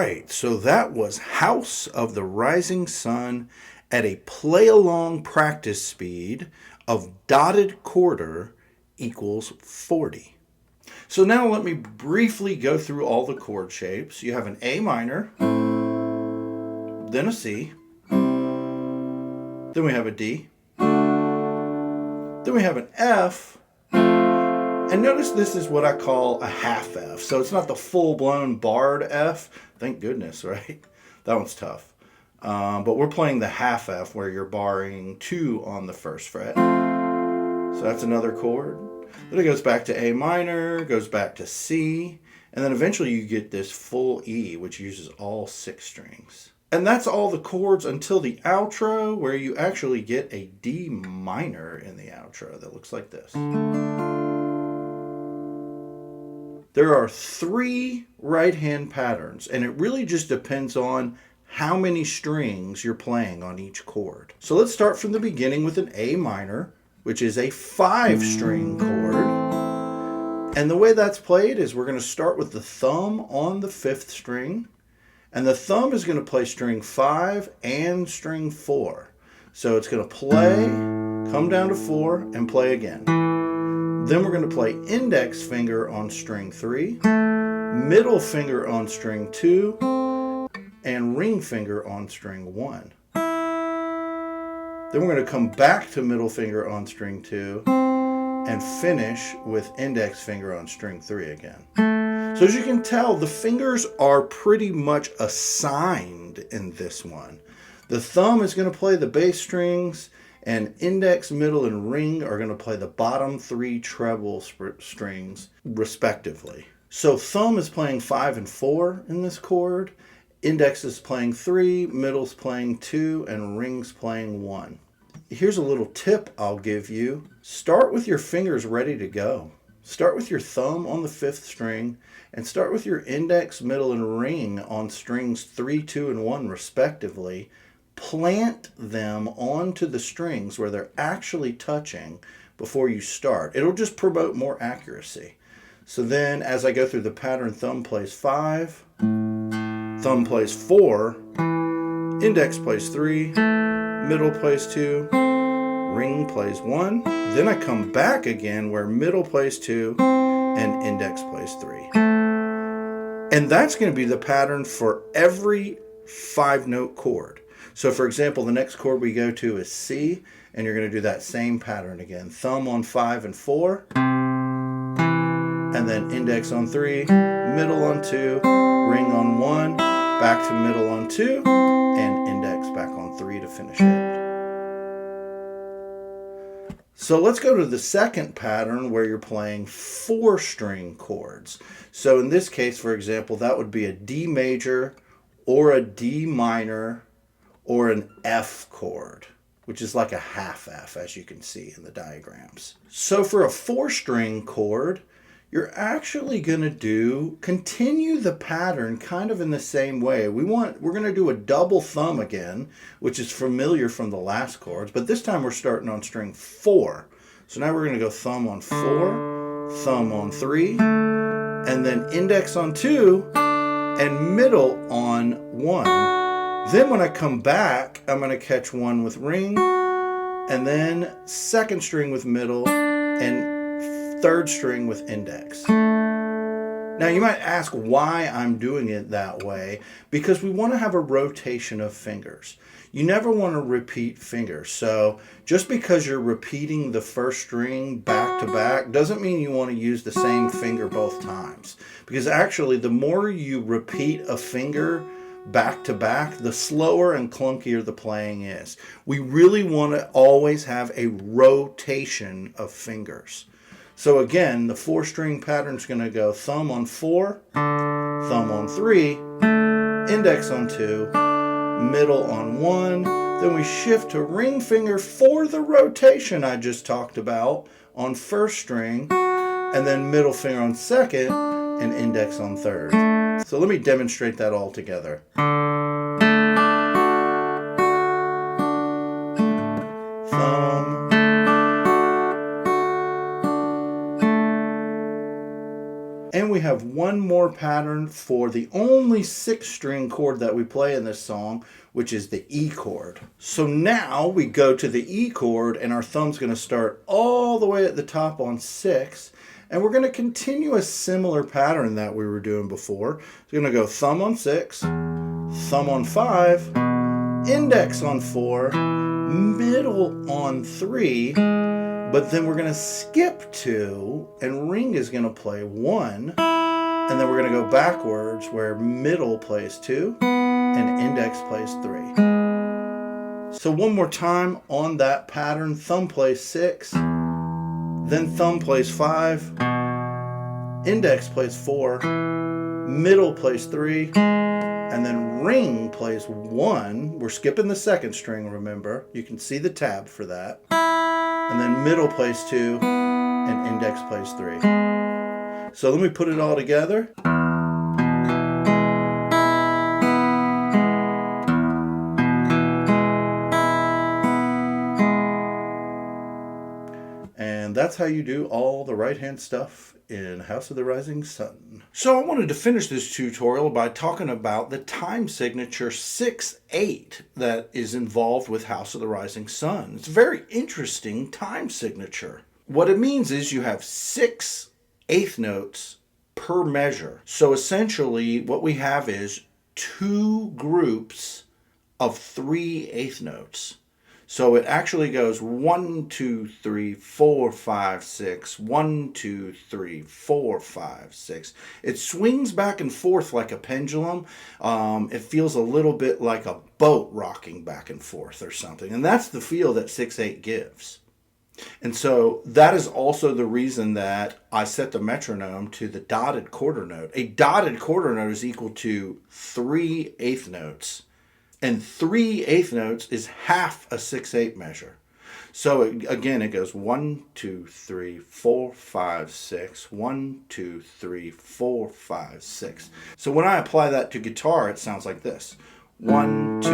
right, so that was House of the Rising Sun at a play-along practice speed of dotted quarter equals 40. So now let me briefly go through all the chord shapes. You have an A minor, then a C, then we have a D, then we have an F, and notice this is what I call a half F. So it's not the full-blown barred F. Thank goodness, right? That one's tough. But we're playing the half F where you're barring 2 on the first fret. So that's another chord. Then it goes back to A minor, goes back to C, and then eventually you get this full E, which uses all 6 strings. And that's all the chords until the outro, where you actually get a D minor in the outro that looks like this. There are 3 right-hand patterns, and it really just depends on how many strings you're playing on each chord. So let's start from the beginning with an A minor, which is a 5-string chord. And the way that's played is we're going to start with the thumb on the 5th string, and the thumb is going to play string 5 and string 4. So it's going to play, come down to 4, and play again. Then we're going to play index finger on string 3, middle finger on string 2, and ring finger on string 1. Then we're going to come back to middle finger on string 2 and finish with index finger on string 3 again. So as you can tell, the fingers are pretty much assigned in this one. The thumb is going to play the bass strings, and index, middle, and ring are going to play the bottom 3 treble strings respectively. So thumb is playing 5 and 4 in this chord, index is playing 3, middle's playing 2, and ring's playing 1. Here's a little tip I'll give you. Start with your fingers ready to go. Start with your thumb on the 5th string, and start with your index, middle, and ring on strings 3, 2, and 1 respectively. Plant them onto the strings where they're actually touching before you start. It'll just promote more accuracy. So then as I go through the pattern, thumb plays 5, thumb plays 4, index plays 3, middle plays 2, ring plays 1. Then I come back again where middle plays 2 and index plays 3. And that's going to be the pattern for every 5-note chord. So for example, the next chord we go to is C, and you're going to do that same pattern again. Thumb on 5 and 4, and then index on 3, middle on 2, ring on 1, back to middle on 2, and index back on 3 to finish it. So let's go to the second pattern where you're playing 4-string chords. So in this case, for example, that would be a D major or a D minor or an F chord, which is like a half F, as you can see in the diagrams. So for a 4-string chord, you're actually going to continue the pattern kind of in the same way. We're going to do a double thumb again, which is familiar from the last chords, but this time we're starting on string 4. So now we're going to go thumb on 4, thumb on 3, and then index on 2, and middle on 1. Then when I come back, I'm going to catch 1 with ring, and then 2nd string with middle, and 3rd string with index. Now you might ask why I'm doing it that way, because we want to have a rotation of fingers. You never want to repeat fingers. So just because you're repeating the 1st string back to back doesn't mean you want to use the same finger both times. Because actually the more you repeat a finger back to back, the slower and clunkier the playing is. We really want to always have a rotation of fingers. So again, the 4-string pattern is going to go thumb on 4, thumb on 3, index on 2, middle on 1. Then we shift to ring finger for the rotation I just talked about on 1st string, and then middle finger on 2nd, and index on 3rd. So let me demonstrate that all together. Thumb, and we we have one more pattern for the only 6-string chord that we play in this song, which is the E chord. So now we go to the E chord, and our thumb's going to start all the way at the top on 6, and we're going to continue a similar pattern that we were doing before. So we're going to go thumb on 6, thumb on 5, index on 4, middle on 3, but then we're going to skip 2, and ring is going to play 1, and then we're going to go backwards where middle plays 2 and index plays 3. So one more time on that pattern, thumb plays 6, then thumb plays 5, index plays 4, middle plays 3, and then ring plays 1. We're skipping the 2nd string, remember. You can see the tab for that. And then middle plays 2, and index plays 3. So let me put it all together. And that's how you do all the right-hand stuff in House of the Rising Sun. So I wanted to finish this tutorial by talking about the time signature 6/8 that is involved with House of the Rising Sun. It's a very interesting time signature. What it means is you have 6 eighth notes per measure. So essentially what we have is 2 groups of 3 eighth notes. So it actually goes 1, 2, 3, 4, 5, 6, 1, 2, 3, 4, 5, 6. It swings back and forth like a pendulum. It feels a little bit like a boat rocking back and forth or something. And that's the feel that 6/8 gives. And so that is also the reason that I set the metronome to the dotted quarter note. A dotted quarter note is equal to 3 eighth notes. And 3 eighth notes is half a 6/8 measure. So again, it goes 1, 2, 3, 4, 5, 6, 1, 2, 3, 4, 5, 6. So when I apply that to guitar, it sounds like this. 1, 2,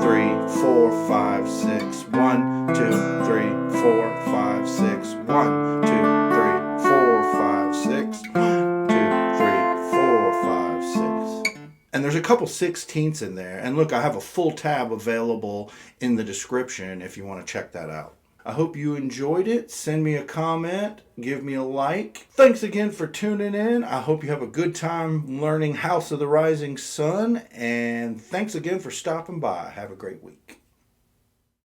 3, 4, 5, 6, 1, 2, 3, 4, 5, 6, 1, 2, 3, 4, 5, 6, 1, 2, 3, 4, 5, 6. And there's a couple 16ths in there. And look, I have a full tab available in the description if you want to check that out. I hope you enjoyed it. Send me a comment. Give me a like. Thanks again for tuning in. I hope you have a good time learning House of the Rising Sun. And thanks again for stopping by. Have a great week.